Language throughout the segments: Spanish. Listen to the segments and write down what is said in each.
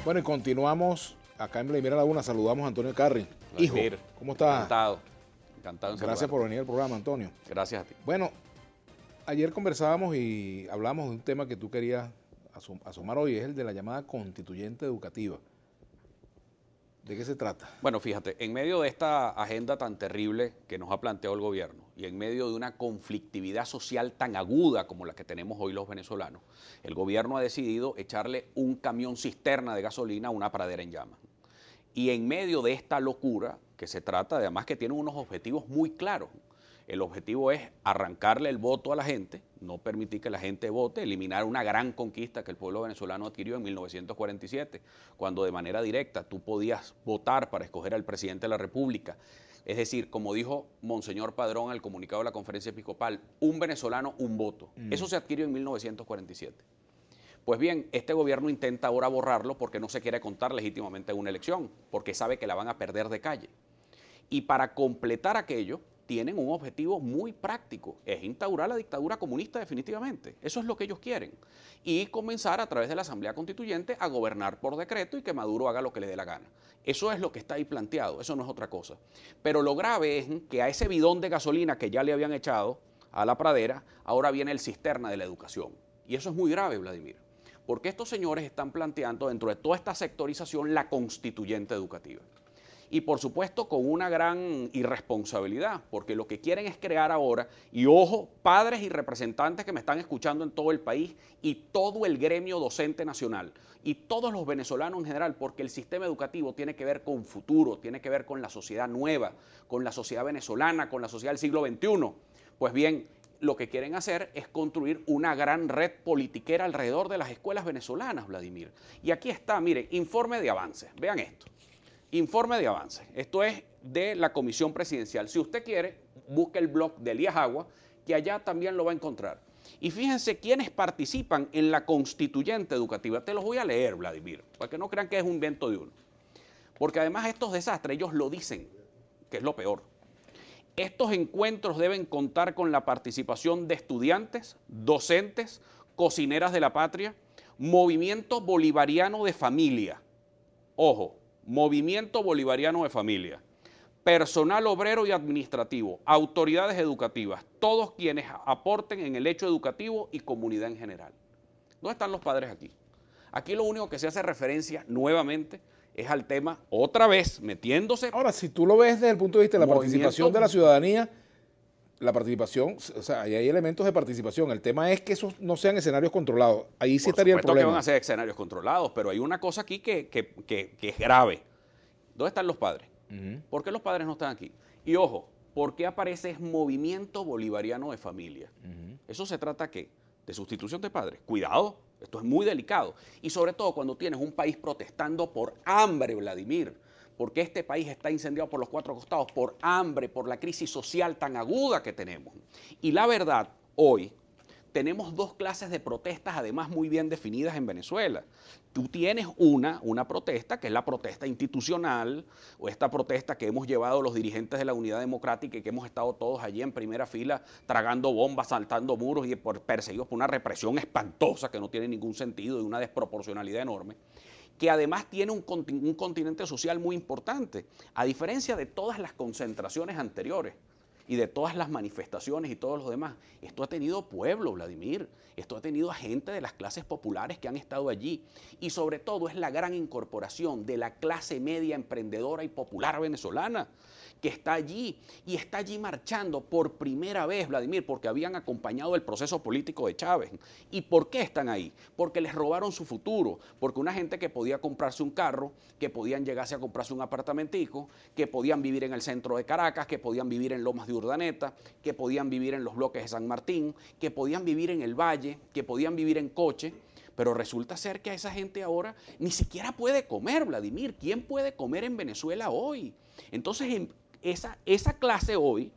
Bueno, y continuamos acá en Vladimir a la Una. Saludamos a Antonio Carri. Hijo, ¿cómo estás? Encantado en Gracias por venir al programa, Antonio. Gracias a ti. Bueno, ayer conversábamos y hablamos de un tema que tú querías asomar hoy, es el de la llamada constituyente educativa. ¿De qué se trata? Bueno, fíjate, en medio de esta agenda tan terrible que nos ha planteado el gobierno y en medio de una conflictividad social tan aguda como la que tenemos hoy los venezolanos, el gobierno ha decidido echarle un camión cisterna de gasolina a una pradera en llamas. Y en medio de esta locura que se trata, además que tiene unos objetivos muy claros. El objetivo es arrancarle el voto a la gente, no permitir que la gente vote, eliminar una gran conquista que el pueblo venezolano adquirió en 1947, cuando de manera directa tú podías votar para escoger al presidente de la República. Es decir, como dijo Monseñor Padrón en el comunicado de la Conferencia Episcopal, un venezolano, un voto. Eso se adquirió en 1947. Pues bien, este gobierno intenta ahora borrarlo porque no se quiere contar legítimamente en una elección, porque sabe que la van a perder de calle. Y para completar aquello, tienen un objetivo muy práctico, es instaurar la dictadura comunista definitivamente. Eso es lo que ellos quieren. Y comenzar a través de la Asamblea Constituyente a gobernar por decreto y que Maduro haga lo que le dé la gana. Eso es lo que está ahí planteado, eso no es otra cosa. Pero lo grave es que a ese bidón de gasolina que ya le habían echado a la pradera, ahora viene el cisterna de la educación. Y eso es muy grave, Vladimir, porque estos señores están planteando dentro de toda esta sectorización la constituyente educativa. Y por supuesto con una gran irresponsabilidad, porque lo que quieren es crear ahora, y ojo, padres y representantes que me están escuchando en todo el país y todo el gremio docente nacional y todos los venezolanos en general, porque el sistema educativo tiene que ver con futuro, tiene que ver con la sociedad nueva, con la sociedad venezolana, con la sociedad del siglo XXI. Pues bien, lo que quieren hacer es construir una gran red politiquera alrededor de las escuelas venezolanas, Vladimir. Y aquí está, mire, informe de avances, vean esto. Informe de avance. Esto es de la Comisión Presidencial. Si usted quiere, busque el blog de Elías Agua, que allá también lo va a encontrar. Y fíjense quiénes participan en la constituyente educativa. Te los voy a leer, Vladimir, para que no crean que es un invento de uno. Porque además estos desastres, ellos lo dicen, que es lo peor. Estos encuentros deben contar con la participación de estudiantes, docentes, cocineras de la patria, movimiento bolivariano de familia. Ojo. Movimiento Bolivariano de Familia, personal obrero y administrativo, autoridades educativas, todos quienes aporten en el hecho educativo y comunidad en general. ¿Dónde están los padres aquí? Aquí lo único que se hace referencia nuevamente es al tema, otra vez, metiéndose. Ahora, si tú lo ves desde el punto de vista de la participación de la ciudadanía, la participación, o sea, ahí hay elementos de participación. El tema es que esos no sean escenarios controlados. Ahí sí estaría el problema. Por supuesto que van a ser escenarios controlados, pero hay una cosa aquí que es grave. ¿Dónde están los padres? ¿Por qué los padres no están aquí? Y ojo, ¿por qué aparece ese movimiento bolivariano de familia? Eso se trata ¿qué? De sustitución de padres. Cuidado, esto es muy delicado. Y sobre todo cuando tienes un país protestando por hambre, Vladimir, porque este país está incendiado por los cuatro costados, por hambre, por la crisis social tan aguda que tenemos. Y la verdad, hoy tenemos dos clases de protestas, además muy bien definidas en Venezuela. Tú tienes una protesta, que es la protesta institucional, o esta protesta que hemos llevado los dirigentes de la Unidad Democrática y que hemos estado todos allí en primera fila, tragando bombas, saltando muros y perseguidos por una represión espantosa que no tiene ningún sentido y una desproporcionalidad enorme, que además tiene un continente social muy importante, a diferencia de todas las concentraciones anteriores y de todas las manifestaciones y todos los demás. Esto ha tenido pueblo, Vladimir, esto ha tenido a gente de las clases populares que han estado allí, y sobre todo es la gran incorporación de la clase media emprendedora y popular venezolana, que está allí, y está allí marchando por primera vez, Vladimir, porque habían acompañado el proceso político de Chávez. ¿Y por qué están ahí? Porque les robaron su futuro, porque una gente que podía comprarse un carro, que podían llegarse a comprarse un apartamentico, que podían vivir en el centro de Caracas, que podían vivir en Lomas de Urdaneta, que podían vivir en los bloques de San Martín, que podían vivir en el Valle, que podían vivir en coche, pero resulta ser que a esa gente ahora ni siquiera puede comer, Vladimir. ¿Quién puede comer en Venezuela hoy? Entonces, esa clase hoy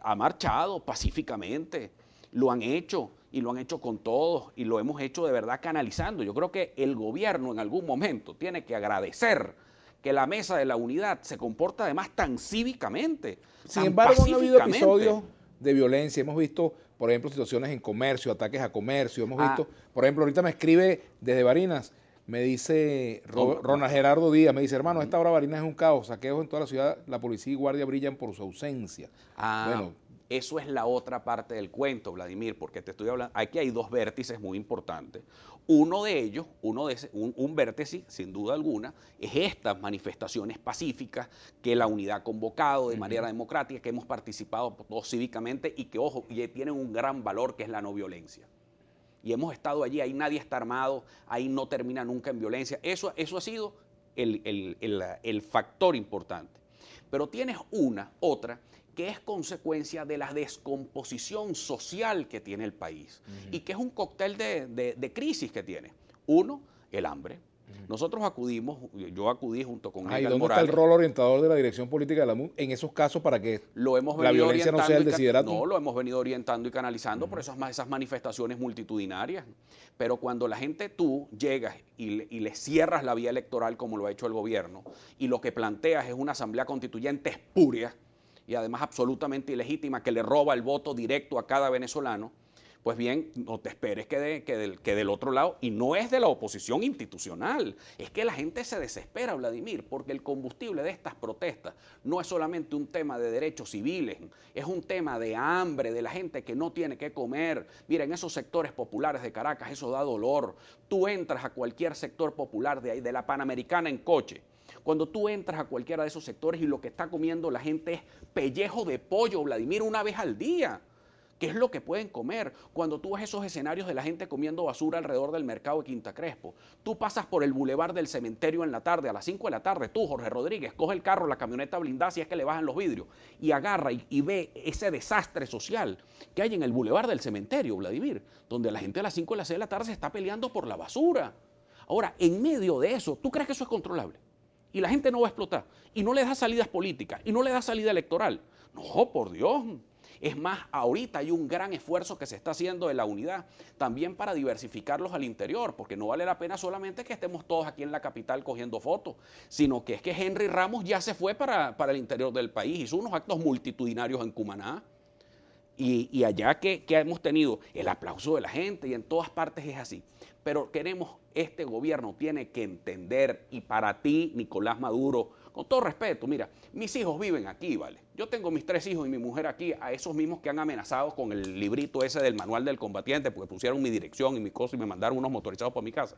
ha marchado pacíficamente, lo han hecho y lo han hecho con todos y lo hemos hecho de verdad canalizando. Yo creo que el gobierno en algún momento tiene que agradecer que la mesa de la unidad se comporta además tan cívicamente. Sin embargo, han habido episodios de violencia. Hemos visto, por ejemplo, situaciones en comercio, ataques a comercio. Hemos visto, por ejemplo, ahorita me escribe desde Barinas Me dice Ronald Gerardo Díaz, me dice, hermano, a esta hora Barinas es un caos, saqueos en toda la ciudad, la policía y guardia brillan por su ausencia. Bueno, eso es la otra parte del cuento, Vladimir, porque te estoy hablando, aquí hay dos vértices muy importantes. Uno de ellos, un vértice, sin duda alguna, es estas manifestaciones pacíficas que la unidad ha convocado de manera democrática, que hemos participado todos cívicamente y que, ojo, y tienen un gran valor que es la no violencia. Y hemos estado allí, ahí nadie está armado, ahí no termina nunca en violencia. Eso ha sido el factor importante. Pero tienes otra, que es consecuencia de la descomposición social que tiene el país y que es un cóctel de crisis que tiene. Uno, el hambre. Nosotros yo acudí junto con ¿Y dónde está el rol orientador de la dirección política de la MUN en esos casos para que la violencia no sea el desiderato? No, lo hemos venido orientando y canalizando por esas manifestaciones multitudinarias. Pero cuando la gente, tú llegas y le cierras la vía electoral como lo ha hecho el gobierno y lo que planteas es una asamblea constituyente espuria y además absolutamente ilegítima que le roba el voto directo a cada venezolano, pues bien, no te esperes que del otro lado, y no es de la oposición institucional, es que la gente se desespera, Vladimir, porque el combustible de estas protestas no es solamente un tema de derechos civiles, es un tema de hambre, de la gente que no tiene que comer. Mira, en esos sectores populares de Caracas eso da dolor. Tú entras a cualquier sector popular de ahí, de la Panamericana en coche, cuando tú entras a cualquiera de esos sectores y lo que está comiendo la gente es pellejo de pollo, Vladimir, una vez al día. ¿Qué es lo que pueden comer? Cuando tú ves esos escenarios de la gente comiendo basura alrededor del mercado de Quinta Crespo, tú pasas por el bulevar del cementerio en la tarde, a las 5 de la tarde, tú, Jorge Rodríguez, coge el carro, la camioneta blindada, si es que le bajan los vidrios, y agarra y ve ese desastre social que hay en el bulevar del cementerio, Vladimir, donde la gente a las 5 de la tarde se está peleando por la basura. Ahora, en medio de eso, ¿tú crees que eso es controlable? Y la gente no va a explotar, y no le da salidas políticas, y no le da salida electoral. No, por Dios. Es más, ahorita hay un gran esfuerzo que se está haciendo de la unidad, también para diversificarlos al interior, porque no vale la pena solamente que estemos todos aquí en la capital cogiendo fotos, sino que es que Henry Ramos ya se fue para el interior del país, hizo unos actos multitudinarios en Cumaná, y allá que hemos tenido el aplauso de la gente, y en todas partes es así. Pero este gobierno tiene que entender, y para ti, Nicolás Maduro, con todo respeto, mira, mis hijos viven aquí, ¿vale? Yo tengo mis 3 hijos y mi mujer aquí, a esos mismos que han amenazado con el librito ese del manual del combatiente, porque pusieron mi dirección y mi cosa y me mandaron unos motorizados para mi casa.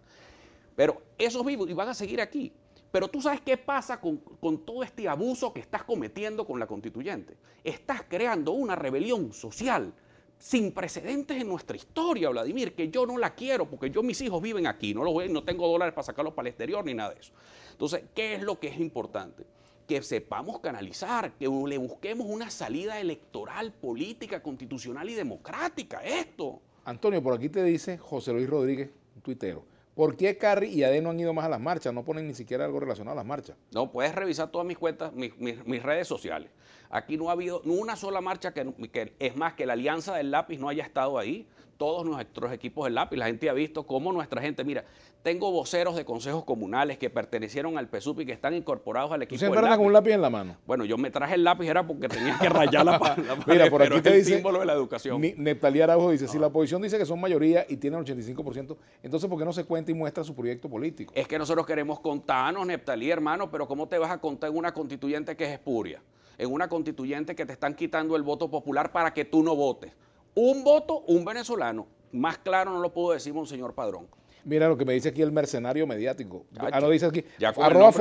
Pero esos vivos y van a seguir aquí. Pero tú sabes qué pasa con todo este abuso que estás cometiendo con la constituyente. Estás creando una rebelión social sin precedentes en nuestra historia, Vladimir, que yo no la quiero porque mis hijos viven aquí, no tengo dólares para sacarlos para el exterior ni nada de eso. Entonces, ¿qué es lo que es importante? Que sepamos canalizar, que le busquemos una salida electoral, política, constitucional y democrática. Esto. Antonio, por aquí te dice José Luis Rodríguez, un tuitero. ¿Por qué Carri y Ade no han ido más a las marchas? No ponen ni siquiera algo relacionado a las marchas. No, puedes revisar todas mis cuentas, mis redes sociales. Aquí no ha habido una sola marcha que es más, que la Alianza del Lápiz no haya estado ahí. Todos nuestros equipos del Lápiz, la gente ha visto cómo nuestra gente, mira, tengo voceros de consejos comunales que pertenecieron al PSUP y que están incorporados al equipo del siempre andan con un lápiz en la mano. Bueno, yo me traje el lápiz, era porque tenía que rayar la pared. Mira, por aquí te dice, el símbolo de la educación. Neptalí Araujo dice, si la oposición dice que son mayoría y tienen el 85%, entonces ¿por qué no se cuenta y muestra su proyecto político? Es que nosotros queremos contarnos, Neptalí, hermano, pero ¿cómo te vas a contar en una constituyente que es espuria? En una constituyente que te están quitando el voto popular para que tú no votes. Un voto, un venezolano. Más claro no lo puedo decir, monseñor Padrón. Mira lo que me dice aquí el mercenario mediático. Chacho, no dice aquí, arroba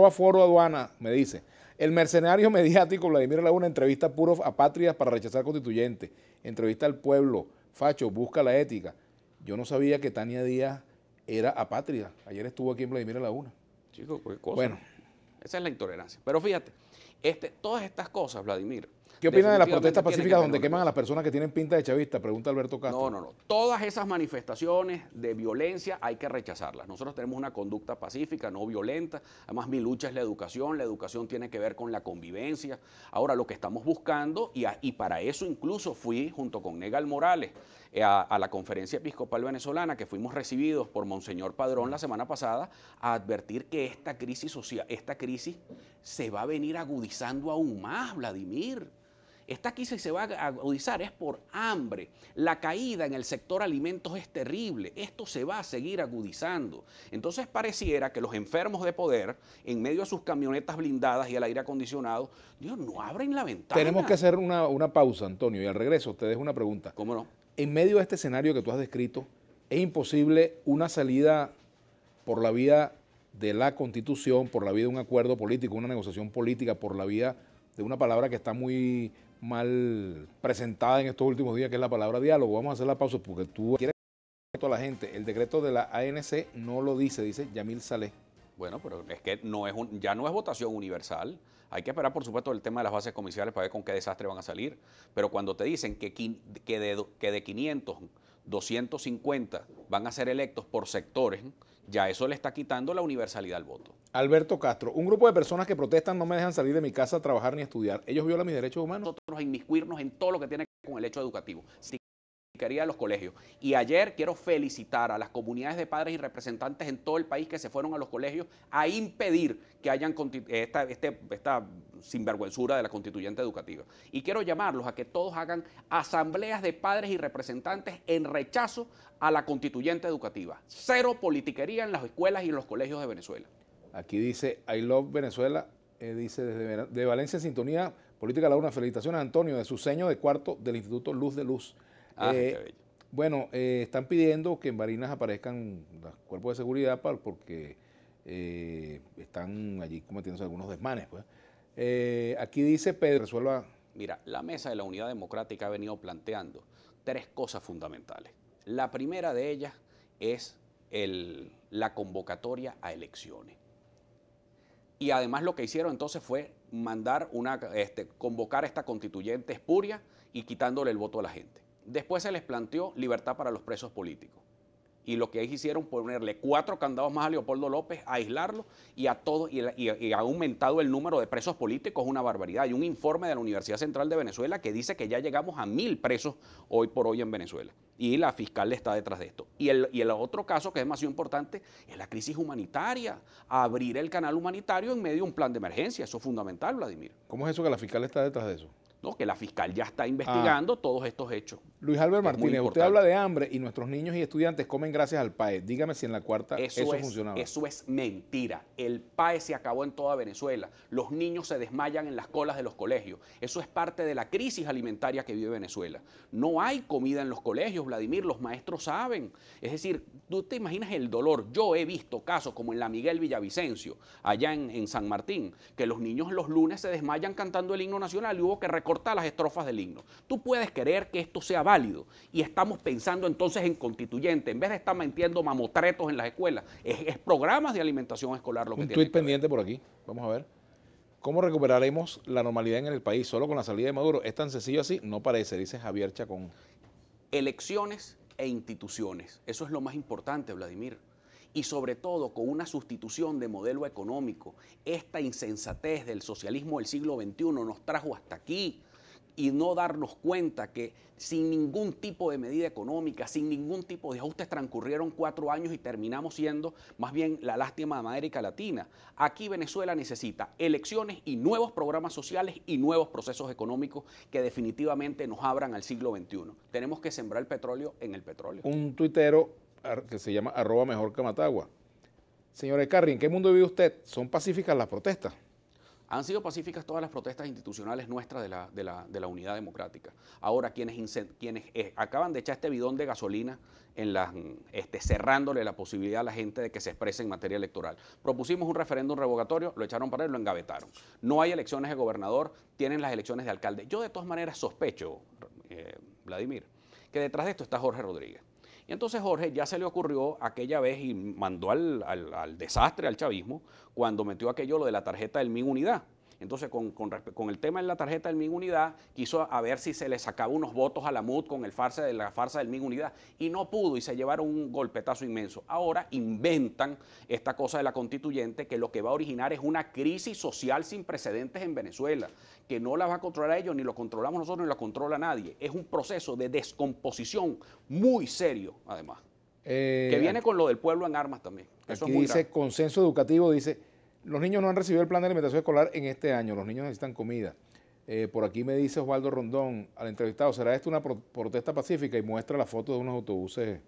foro aduana, me dice. El mercenario mediático Vladimir Laguna entrevista puros apátridas para rechazar constituyente. Entrevista al pueblo. Facho, busca la ética. Yo no sabía que Tania Díaz era apátrida. Ayer estuvo aquí en Vladimir Laguna. Chicos, qué cosa. Bueno. Esa es la intolerancia. Pero fíjate, todas estas cosas, Vladimir. ¿Qué opinan de las protestas pacíficas donde queman a las personas que tienen pinta de chavista? Pregunta Alberto Castro. No. Todas esas manifestaciones de violencia hay que rechazarlas. Nosotros tenemos una conducta pacífica, no violenta. Además, mi lucha es la educación. La educación tiene que ver con la convivencia. Ahora, lo que estamos buscando, y para eso incluso fui junto con Negal Morales a la Conferencia Episcopal Venezolana, que fuimos recibidos por Monseñor Padrón la semana pasada, a advertir que esta crisis social, esta crisis se va a venir agudizando aún más, Vladimir. Esta crisis se va a agudizar, es por hambre. La caída en el sector alimentos es terrible. Esto se va a seguir agudizando. Entonces pareciera que los enfermos de poder, en medio de sus camionetas blindadas y el aire acondicionado, Dios, no abren la ventana. Tenemos que hacer una pausa, Antonio, y al regreso te dejo una pregunta. ¿Cómo no? En medio de este escenario que tú has descrito, ¿es imposible una salida por la vía de la Constitución, por la vía de un acuerdo político, una negociación política, por la vía de una palabra que está muy mal presentada en estos últimos días, que es la palabra diálogo? Vamos a hacer la pausa porque tú quieres que a la gente. El decreto de la ANC no lo dice, dice Yamil Saleh. Bueno, pero es que ya no es votación universal. Hay que esperar, por supuesto, el tema de las bases comerciales para ver con qué desastre van a salir. Pero cuando te dicen que de 500, 250 van a ser electos por sectores, ya eso le está quitando la universalidad al voto. Alberto Castro, un grupo de personas que protestan no me dejan salir de mi casa a trabajar ni a estudiar. ¿Ellos violan mis derechos humanos? Nosotros inmiscuirnos en todo lo que tiene que ver con el hecho educativo. De los colegios. Y ayer quiero felicitar a las comunidades de padres y representantes en todo el país que se fueron a los colegios a impedir que hayan esta sinvergüenzura de la constituyente educativa. Y quiero llamarlos a que todos hagan asambleas de padres y representantes en rechazo a la constituyente educativa. Cero politiquería en las escuelas y en los colegios de Venezuela. Aquí dice I love Venezuela, dice de Valencia en Sintonía, Política a la Una. Felicitaciones, Antonio, de su seño de cuarto del Instituto Luz de Luz. Qué bello. Bueno, están pidiendo que en Barinas aparezcan los cuerpos de seguridad porque están allí cometiéndose algunos desmanes. Pues. Aquí dice Pedro, resuelva. Mira, la Mesa de la Unidad Democrática ha venido planteando 3 cosas fundamentales. La primera de ellas es la convocatoria a elecciones. Y además lo que hicieron entonces fue mandar convocar a esta constituyente espuria y quitándole el voto a la gente. Después se les planteó libertad para los presos políticos. Y lo que hicieron fue ponerle 4 candados más a Leopoldo López, aislarlo y ha aumentado el número de presos políticos, una barbaridad. Hay un informe de la Universidad Central de Venezuela que dice que ya llegamos a 1000 presos hoy por hoy en Venezuela. Y la fiscal está detrás de esto. Y el otro caso que es demasiado importante es la crisis humanitaria. Abrir el canal humanitario en medio de un plan de emergencia. Eso es fundamental, Vladimir. ¿Cómo es eso que la fiscal está detrás de eso? No, que la fiscal ya está investigando todos estos hechos. Luis Albert Martínez, usted habla de hambre y nuestros niños y estudiantes comen gracias al PAE. Dígame si en la cuarta eso funcionaba. Eso es mentira. El PAE se acabó en toda Venezuela. Los niños se desmayan en las colas de los colegios. Eso es parte de la crisis alimentaria que vive Venezuela. No hay comida en los colegios, Vladimir, los maestros saben. Es decir, tú te imaginas el dolor. Yo he visto casos como en la Miguel Villavicencio, allá en San Martín, que los niños los lunes se desmayan cantando el himno nacional y hubo que recortar las estrofas del himno. Tú puedes querer que esto sea válido y estamos pensando entonces en constituyente, en vez de estar metiendo mamotretos en las escuelas, es programas de alimentación escolar lo que tiene. Un tuit pendiente por aquí, vamos a ver. ¿Cómo recuperaremos la normalidad en el país solo con la salida de Maduro? ¿Es tan sencillo así? No parece, dice Javier Chacón. Elecciones e instituciones, eso es lo más importante, Vladimir. Y sobre todo con una sustitución de modelo económico. Esta insensatez del socialismo del siglo XXI nos trajo hasta aquí. Y no darnos cuenta que sin ningún tipo de medida económica, sin ningún tipo de ajustes, transcurrieron 4 años y terminamos siendo más bien la lástima de América Latina. Aquí Venezuela necesita elecciones y nuevos programas sociales y nuevos procesos económicos que definitivamente nos abran al siglo XXI. Tenemos que sembrar el petróleo en el petróleo. Un tuitero que se llama @mejorcamatagua. Señor Ecarri, ¿en qué mundo vive usted? ¿Son pacíficas las protestas? Han sido pacíficas todas las protestas institucionales nuestras de la Unidad Democrática. Ahora, quienes acaban de echar este bidón de gasolina cerrándole la posibilidad a la gente de que se exprese en materia electoral. Propusimos un referéndum revocatorio, lo echaron para él, lo engavetaron. No hay elecciones de gobernador, tienen las elecciones de alcalde. Yo de todas maneras sospecho, Vladimir, que detrás de esto está Jorge Rodríguez. Y entonces Jorge ya se le ocurrió aquella vez y mandó al desastre al chavismo cuando metió aquello lo de la tarjeta del MIN Unidad. Entonces con el tema de la tarjeta del MIN Unidad quiso a ver si se le sacaba unos votos a la MUD con la farsa del MIN Unidad y no pudo y se llevaron un golpetazo inmenso. Ahora inventan esta cosa de la constituyente que lo que va a originar es una crisis social sin precedentes en Venezuela, que no la va a controlar ellos, ni lo controlamos nosotros, ni lo controla nadie. Es un proceso de descomposición muy serio, además, que viene con lo del pueblo en armas también. Eso aquí es muy dice grave. Consenso Educativo, dice, los niños no han recibido el plan de alimentación escolar en este año, los niños necesitan comida. Por aquí me dice Osvaldo Rondón al entrevistado, ¿será esto una protesta pacífica? Y muestra la foto de unos autobuses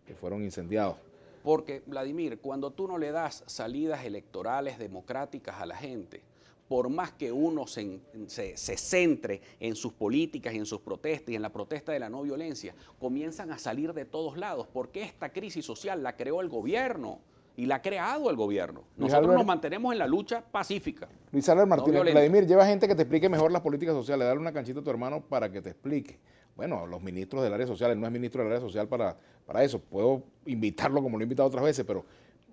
que fueron incendiados. Porque, Vladimir, cuando tú no le das salidas electorales democráticas a la gente, por más que uno se centre en sus políticas y en sus protestas y en la protesta de la no violencia, comienzan a salir de todos lados, porque esta crisis social la creó el gobierno y la ha creado el gobierno. Nosotros nos mantenemos en la lucha pacífica. Luis Álvaro Martínez, no Vladimir, lleva gente que te explique mejor las políticas sociales, dale una canchita a tu hermano para que te explique. Bueno, los ministros del área social, él no es ministro del área social para eso, puedo invitarlo como lo he invitado otras veces, pero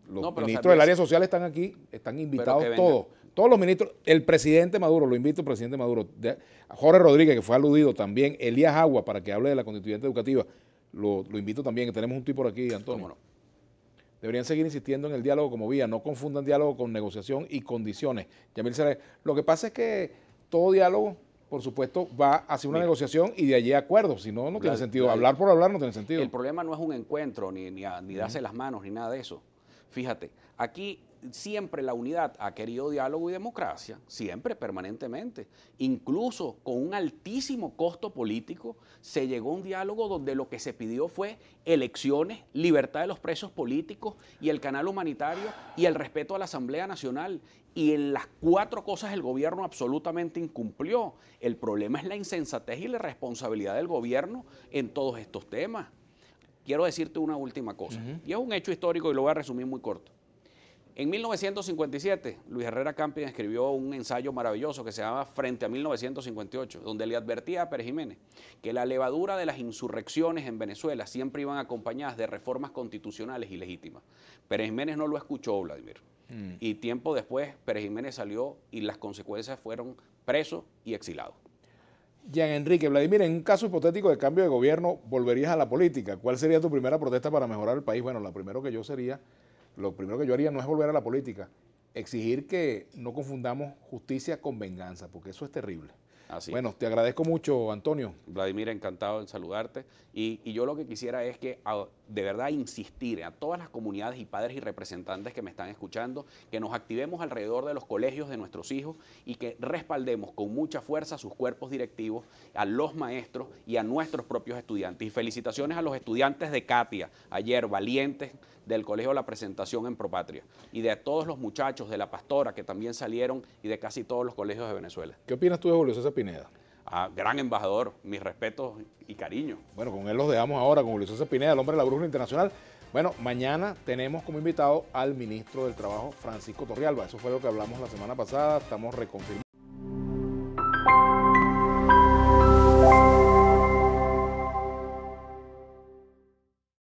los ministros del área social están aquí, están invitados todos los ministros, el presidente Maduro, lo invito al presidente Maduro, Jorge Rodríguez, que fue aludido también, Elías Agua, para que hable de la constituyente educativa, lo invito también, que tenemos un tipo por aquí, Antonio. ¿Cómo no? Deberían seguir insistiendo en el diálogo como vía, no confundan diálogo con negociación y condiciones. Yamil Sarabia, lo que pasa es que todo diálogo, por supuesto, va hacia una negociación y de allí acuerdos, si no, no tiene sentido. Hablar por hablar no tiene sentido. El problema no es un encuentro, ni darse las manos, ni nada de eso. Fíjate, aquí siempre la unidad ha querido diálogo y democracia, siempre, permanentemente. Incluso con un altísimo costo político, se llegó a un diálogo donde lo que se pidió fue elecciones, libertad de los presos políticos y el canal humanitario y el respeto a la Asamblea Nacional. Y en las 4 cosas el gobierno absolutamente incumplió. El problema es la insensatez y la irresponsabilidad del gobierno en todos estos temas. Quiero decirte una última cosa, y es un hecho histórico y lo voy a resumir muy corto. En 1957, Luis Herrera Campin escribió un ensayo maravilloso que se llama Frente a 1958, donde le advertía a Pérez Jiménez que la levadura de las insurrecciones en Venezuela siempre iban acompañadas de reformas constitucionales ilegítimas. Pérez Jiménez no lo escuchó, Vladimir. Y tiempo después, Pérez Jiménez salió y las consecuencias fueron preso y exilado. Jean Enrique, Vladimir, en un caso hipotético de cambio de gobierno, ¿volverías a la política? ¿Cuál sería tu primera protesta para mejorar el país? Bueno, lo primero que yo haría no es volver a la política, exigir que no confundamos justicia con venganza, porque eso es terrible. Así bueno, es. Te agradezco mucho, Antonio. Vladimir, encantado en saludarte. Y yo lo que quisiera es que de verdad insistir a todas las comunidades y padres y representantes que me están escuchando, que nos activemos alrededor de los colegios de nuestros hijos y que respaldemos con mucha fuerza a sus cuerpos directivos, a los maestros y a nuestros propios estudiantes. Y felicitaciones a los estudiantes de Katia, ayer valientes, del Colegio La Presentación en Propatria, y de todos los muchachos de La Pastora que también salieron y de casi todos los colegios de Venezuela. ¿Qué opinas tú de Julio César Pineda? Gran embajador, mis respetos y cariño. Bueno, con él los dejamos ahora, con Julio César Pineda, el hombre de la brújula internacional. Bueno, mañana tenemos como invitado al ministro del Trabajo, Francisco Torrealba. Eso fue lo que hablamos la semana pasada, estamos reconfirmando.